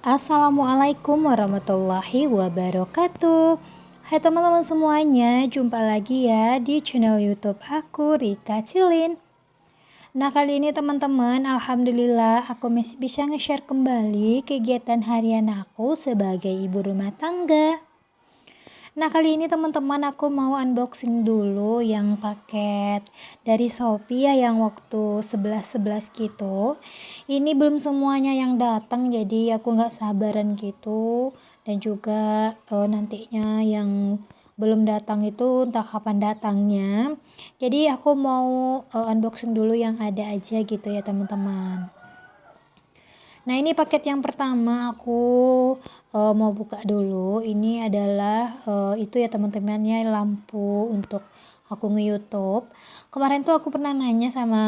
Assalamualaikum warahmatullahi wabarakatuh. Hai teman-teman semuanya, jumpa lagi ya di channel YouTube aku, Rika Cilin. Nah, kali ini teman-teman, alhamdulillah aku masih bisa nge-share kembali kegiatan harian aku sebagai ibu rumah tangga. Nah, kali ini teman-teman aku mau unboxing dulu yang paket dari Shopee ya, yang waktu 11-11 gitu. Ini belum semuanya yang datang, jadi aku nggak sabaran gitu. Dan juga nantinya yang belum datang itu entah kapan datangnya. Jadi aku mau unboxing dulu yang ada aja gitu ya teman-teman. Nah, ini paket yang pertama aku mau buka dulu. Ini adalah itu ya teman-temannya, lampu untuk aku nge-YouTube. Kemarin tuh aku pernah nanya sama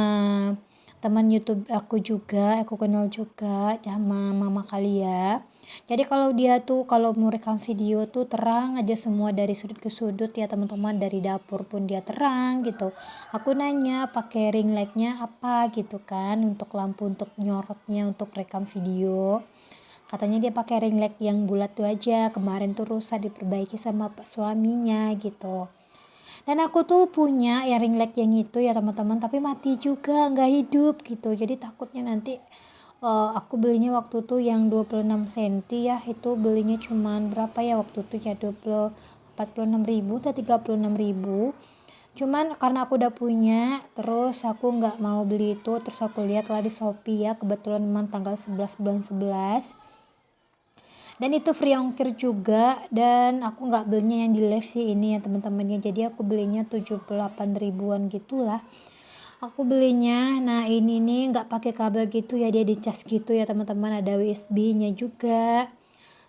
teman YouTube aku juga, aku kenal juga sama mama Kalia. Jadi kalau dia tuh kalau mau rekam video tuh terang aja semua dari sudut ke sudut ya teman-teman, dari dapur pun dia terang gitu. Aku nanya pakai ring lightnya apa gitu kan, untuk lampu untuk nyorotnya untuk rekam video. Katanya dia pakai ring light yang bulat tuh aja, kemarin tuh rusak diperbaiki sama pak suaminya gitu. Dan aku tuh punya ya ring light yang itu ya teman-teman, tapi mati juga, nggak hidup gitu. Jadi takutnya nanti aku belinya waktu tuh yang 26 cm ya, itu belinya cuman berapa ya waktu tuh ya, 46.000 atau 36.000. Cuman karena aku udah punya, terus aku nggak mau beli itu, terus aku lihat lah di Shopee ya, kebetulan memang tanggal 11 bulan 11. Dan itu free ongkir juga, dan aku nggak belinya yang di live sih ini ya teman-temannya. Jadi aku belinya 78 ribuan gitulah. Aku belinya, nah ini nih nggak pakai kabel gitu ya, dia dicas gitu ya teman-teman, ada USB-nya juga.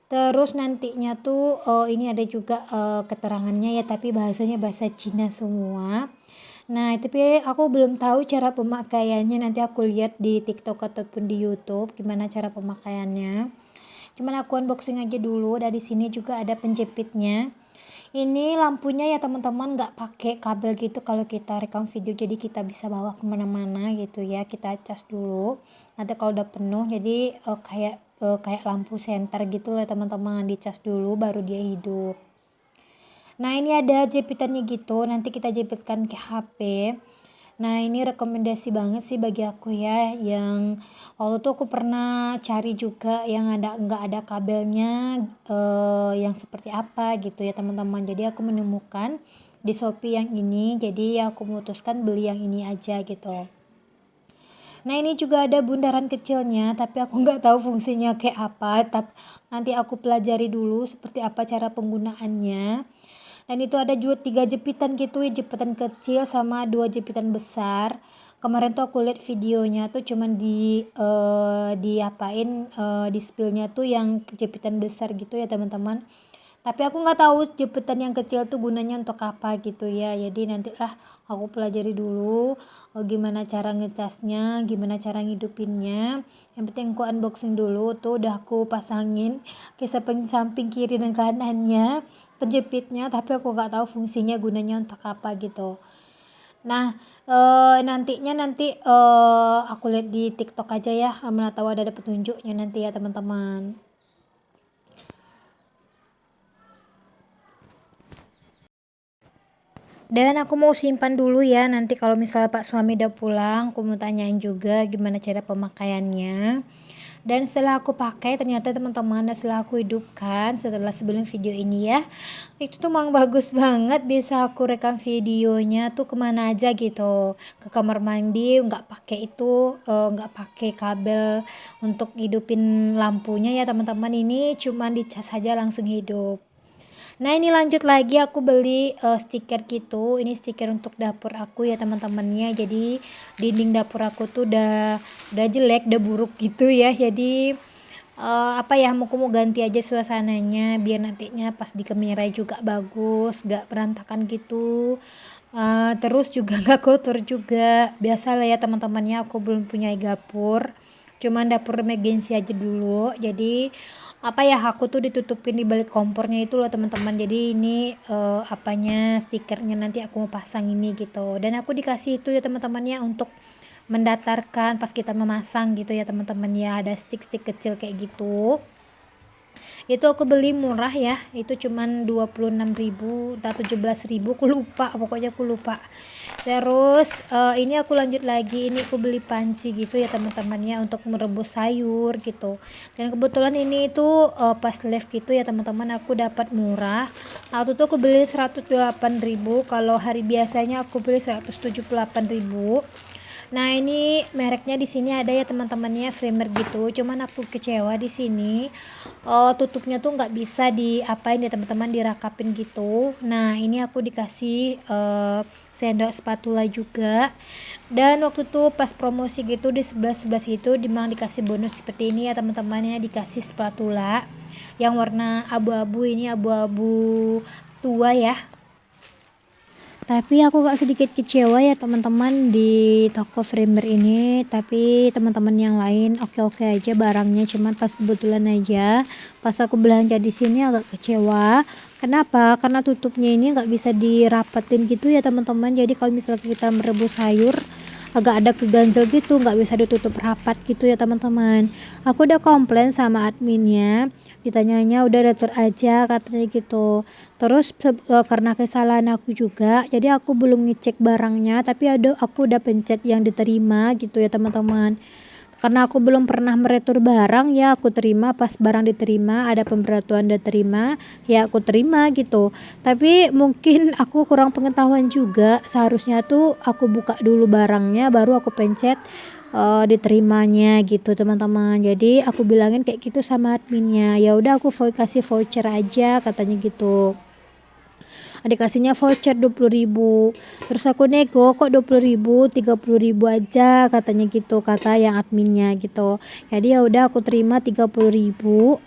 Terus nantinya tuh ini ada juga keterangannya ya, tapi bahasanya bahasa Cina semua. Nah, tapi aku belum tahu cara pemakaiannya, nanti aku lihat di TikTok ataupun di YouTube gimana cara pemakaiannya. Cuman aku unboxing aja dulu. Dari sini juga ada penjepitnya. Ini lampunya ya teman-teman nggak pakai kabel gitu kalau kita rekam video, jadi kita bisa bawa kemana-mana gitu ya. Kita cas dulu, nanti kalau udah penuh jadi kayak lampu senter gitu lah teman-teman, dicas dulu baru dia hidup. Nah, ini ada jepitannya gitu, nanti kita jepitkan ke HP. Nah, ini rekomendasi banget sih bagi aku ya, yang waktu itu aku pernah cari juga yang nggak ada kabelnya, yang seperti apa gitu ya teman-teman. Jadi aku menemukan di Shopee yang ini, jadi aku memutuskan beli yang ini aja gitu. Nah, ini juga ada bundaran kecilnya, tapi aku nggak tahu fungsinya kayak apa. Tapi nanti aku pelajari dulu seperti apa cara penggunaannya. Dan itu ada juga 3 jepitan gitu ya, jepitan kecil sama 2 jepitan besar. Kemarin tuh aku lihat videonya tuh cuman diapain di spillnya tuh yang jepitan besar gitu ya teman-teman. Tapi aku nggak tahu jepitan yang kecil tuh gunanya untuk apa gitu ya. Jadi nantilah aku pelajari dulu gimana cara ngecasnya, gimana cara ngidupinnya. Yang penting aku unboxing dulu tuh, udah aku pasangin ke samping kiri dan kanannya penjepitnya, tapi aku nggak tahu fungsinya gunanya untuk apa gitu. Nah, nanti aku lihat di TikTok aja ya, mana tahu ada petunjuknya nanti ya teman-teman. Dan aku mau simpan dulu ya, nanti kalau misalnya Pak suami udah pulang, aku mau tanyain juga gimana cara pemakaiannya. Dan setelah aku pakai, ternyata teman-teman, setelah aku hidupkan setelah sebelum video ini ya, itu tuh memang bagus banget, bisa aku rekam videonya tuh kemana aja gitu, ke kamar mandi nggak pakai itu, nggak pakai kabel untuk hidupin lampunya ya teman-teman, ini cuman dicas saja langsung hidup. Nah, ini lanjut lagi aku beli stiker gitu. Ini stiker untuk dapur aku ya teman-temannya. Jadi dinding dapur aku tuh udah jelek, udah buruk gitu ya. Jadi apa ya, aku mau ganti aja suasananya biar nantinya pas dikemirai juga bagus, gak berantakan gitu. Terus juga gak kotor juga. Biasa lah ya teman-temannya, aku belum punya dapur. Cuman dapur emergency aja dulu. Jadi apa ya, aku tuh ditutupin di balik kompornya itu loh teman-teman. Jadi ini apanya, stikernya nanti aku mau pasang ini gitu. Dan aku dikasih itu ya teman-temannya untuk mendatarkan pas kita memasang gitu ya teman-teman ya, ada stick-stick kecil kayak gitu. Itu aku beli murah ya, itu cuman 26.000 atau 17.000, aku lupa, pokoknya aku lupa. Terus ini aku lanjut lagi, ini aku beli panci gitu ya teman-temannya, untuk merebus sayur gitu. Dan kebetulan ini tuh pas live gitu ya teman-teman, aku dapat murah. Waktu itu aku beli 108.000, kalau hari biasanya aku beli 178.000. Nah, ini mereknya di sini ada ya teman-temannya, Framer gitu. Cuman aku kecewa di sini. Tutupnya tuh nggak bisa diapain ya teman-teman, dirakapin gitu. Nah, ini aku dikasih sendok spatula juga. Dan waktu itu pas promosi gitu di 11 itu memang dikasih bonus seperti ini ya teman-temannya, dikasih spatula yang warna abu-abu, ini abu-abu tua ya. Tapi aku gak sedikit kecewa ya teman-teman di toko Framer ini. Tapi teman-teman yang lain oke-oke aja barangnya, cuman pas kebetulan aja pas aku belanja di sini agak kecewa. Kenapa? Karena tutupnya ini nggak bisa dirapetin gitu ya teman-teman. Jadi kalau misalnya kita merebus sayur agak ada keganjel gitu, nggak bisa ditutup rapat gitu ya teman-teman. Aku udah komplain sama adminnya, ditanyanya udah retur aja katanya gitu. Terus karena kesalahan aku juga, jadi aku belum ngecek barangnya, tapi aku udah pencet yang diterima gitu ya teman-teman. Karena aku belum pernah meretur barang, ya aku terima. Pas barang diterima ada pemberatuan diterima, ya aku terima gitu. Tapi mungkin aku kurang pengetahuan juga, seharusnya tuh aku buka dulu barangnya baru aku pencet diterimanya gitu teman-teman. Jadi aku bilangin kayak gitu sama adminnya, ya udah aku kasih voucher aja katanya gitu. Dikasihnya voucher 20.000. Terus aku nego, kok 20.000, 30.000 aja katanya gitu, kata yang adminnya gitu. Jadi ya udah aku terima 30.000.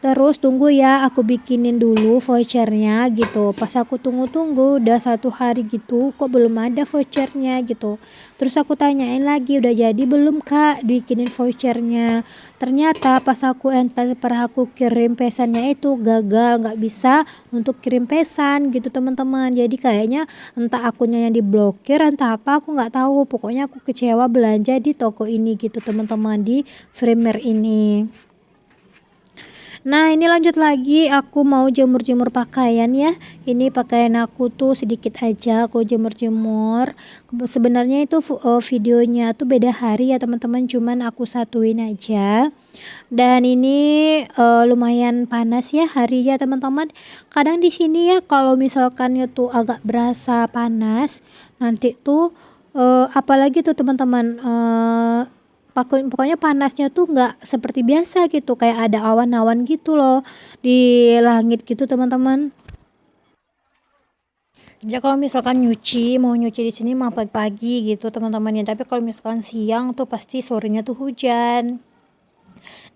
Terus tunggu ya, aku bikinin dulu vouchernya gitu. Pas aku tunggu-tunggu udah 1 hari gitu, kok belum ada vouchernya gitu. Terus aku tanyain lagi, udah jadi belum kak bikinin vouchernya? Ternyata pas aku enter, per aku kirim pesannya itu gagal, nggak bisa untuk kirim pesan gitu teman-teman. Jadi kayaknya entah akunnya yang diblokir, entah apa, aku nggak tahu. Pokoknya aku kecewa belanja di toko ini gitu teman-teman, di Framer ini. Nah, ini lanjut lagi, aku mau jemur-jemur pakaian ya. Ini pakaian aku tuh sedikit aja aku jemur-jemur. Sebenarnya itu videonya tuh beda hari ya teman-teman, cuman aku satuin aja. Dan ini lumayan panas ya hari ya teman-teman. Kadang di sini ya kalau misalkan itu agak berasa panas, nanti tuh apalagi tuh teman-teman, pokoknya panasnya tuh nggak seperti biasa gitu, kayak ada awan-awan gitu loh di langit gitu teman-teman. Jadi kalau misalkan mau nyuci di sini mah pagi-pagi gitu teman-teman ya. Tapi kalau misalkan siang tuh pasti sorenya tuh hujan.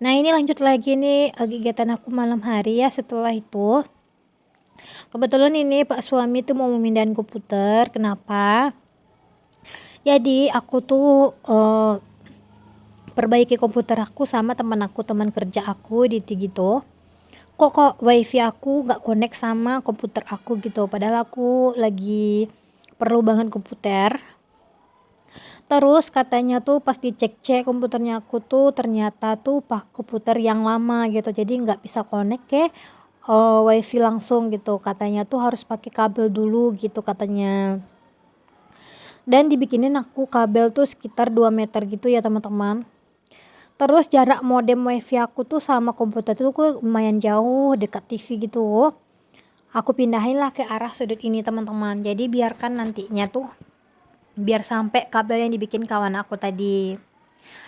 Nah, ini lanjut lagi nih kegiatan aku malam hari ya. Setelah itu kebetulan ini Pak suami tuh mau memindahin komputer. Kenapa? Jadi aku tuh perbaiki komputer aku sama teman kerja aku di gitu. Kok wifi aku nggak connect sama komputer aku gitu, padahal aku lagi perlu banget komputer. Terus katanya tuh pas dicek-cek komputernya aku tuh ternyata tuh pak komputer yang lama gitu, jadi nggak bisa connect ke wifi langsung gitu. Katanya tuh harus pakai kabel dulu gitu katanya. Dan dibikinin aku kabel tuh sekitar 2 meter gitu ya teman-teman. Terus jarak modem wifi aku tuh sama komputer tuh lumayan jauh, dekat TV gitu. Aku pindahin lah ke arah sudut ini teman-teman. Jadi biarkan nantinya tuh biar sampai kabel yang dibikin kawan aku tadi.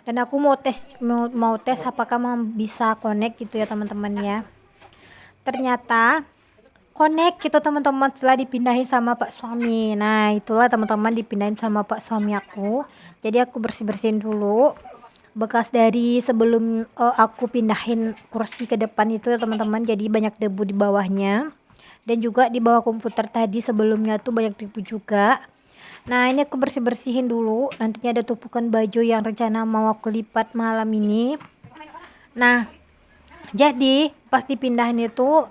Dan aku mau tes apakah bisa connect gitu ya teman-teman ya. Ternyata connect gitu teman-teman setelah dipindahin sama Pak suami. Nah, itulah teman-teman, dipindahin sama Pak suami aku. Jadi aku bersih-bersihin dulu bekas dari sebelum aku pindahin kursi ke depan itu ya teman-teman. Jadi banyak debu di bawahnya, dan juga di bawah komputer tadi sebelumnya tuh banyak debu juga. Nah, ini aku bersih-bersihin dulu, nantinya ada tumpukan baju yang rencana mau aku lipat malam ini. Nah, Jadi pas dipindahin itu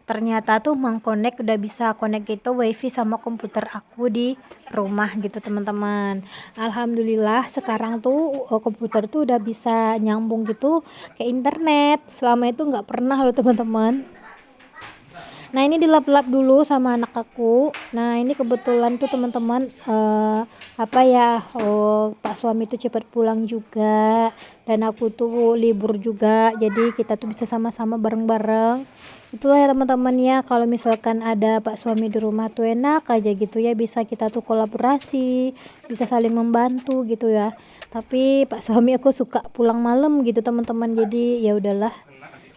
ternyata tuh mengkonek udah bisa connect gitu wifi sama komputer aku di rumah gitu teman-teman. Alhamdulillah sekarang tuh komputer tuh udah bisa nyambung gitu ke internet. Selama itu nggak pernah loh teman-teman. Nah ini dilap-lap dulu sama anak aku. Nah ini kebetulan tuh teman-teman Pak suami tuh cepat pulang juga dan aku tuh libur juga, jadi kita tuh bisa sama-sama bareng-bareng. Itulah ya teman-teman ya, kalau misalkan ada Pak suami di rumah tuh enak aja gitu ya, bisa kita tuh kolaborasi, bisa saling membantu gitu ya. Tapi Pak suami aku suka pulang malam gitu teman-teman, jadi ya udahlah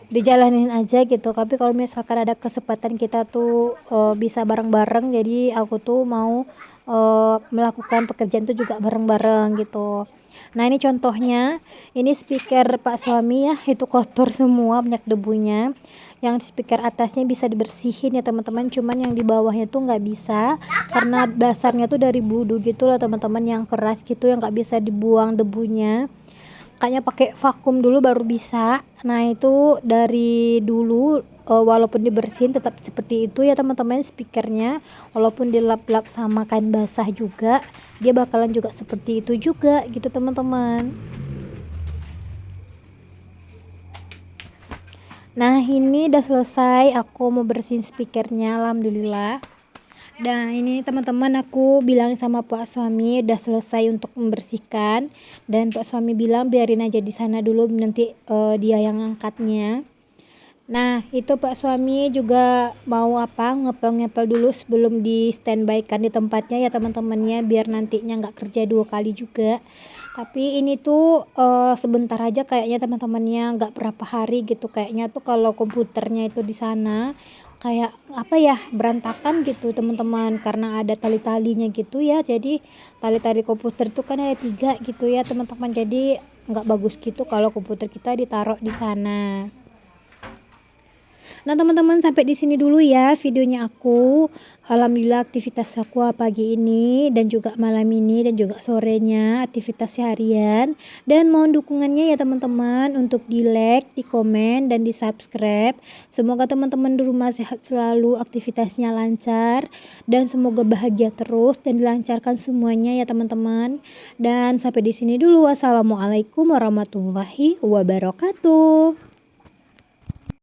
dijalanin aja gitu. Tapi kalau misalkan ada kesempatan kita tuh bisa bareng-bareng, jadi aku tuh mau melakukan pekerjaan itu juga bareng-bareng gitu. Nah ini contohnya, ini speaker Pak suami ya, itu kotor semua, banyak debunya. Yang speaker atasnya bisa dibersihin ya teman-teman, cuman yang di bawahnya tuh nggak bisa karena dasarnya tuh dari budu gitu loh teman-teman, yang keras gitu, yang nggak bisa dibuang debunya. Kayaknya pakai vakum dulu baru bisa. Nah itu dari dulu walaupun dibersihin tetap seperti itu ya teman-teman speakernya, walaupun dilap-lap sama kain basah juga dia bakalan juga seperti itu juga gitu teman-teman. Nah ini udah selesai, aku mau bersihin speakernya alhamdulillah. Nah ini teman-teman aku bilang sama Pak suami udah selesai untuk membersihkan, dan Pak suami bilang biarin aja di sana dulu, nanti dia yang angkatnya. Nah itu Pak suami juga mau ngepel-ngepel dulu sebelum di standby kan di tempatnya ya teman-temannya, biar nantinya nggak kerja 2 kali juga. Tapi ini tuh sebentar aja kayaknya teman-temannya, nggak berapa hari gitu kayaknya tuh, kalau komputernya itu di sana kayak berantakan gitu teman-teman, karena ada tali-talinya gitu ya. Jadi tali-tali komputer tuh kan ada 3 gitu ya teman-teman, jadi nggak bagus gitu kalau komputer kita ditaruh di sana. Nah teman-teman, sampai di sini dulu ya videonya aku. Alhamdulillah aktivitas aku pagi ini dan juga malam ini dan juga sorenya, aktivitas seharian. Dan mohon dukungannya ya teman-teman untuk di like, di komen, dan di subscribe. Semoga teman-teman di rumah sehat selalu, aktivitasnya lancar, dan semoga bahagia terus dan dilancarkan semuanya ya teman-teman. Dan sampai di sini dulu. Wassalamualaikum warahmatullahi wabarakatuh.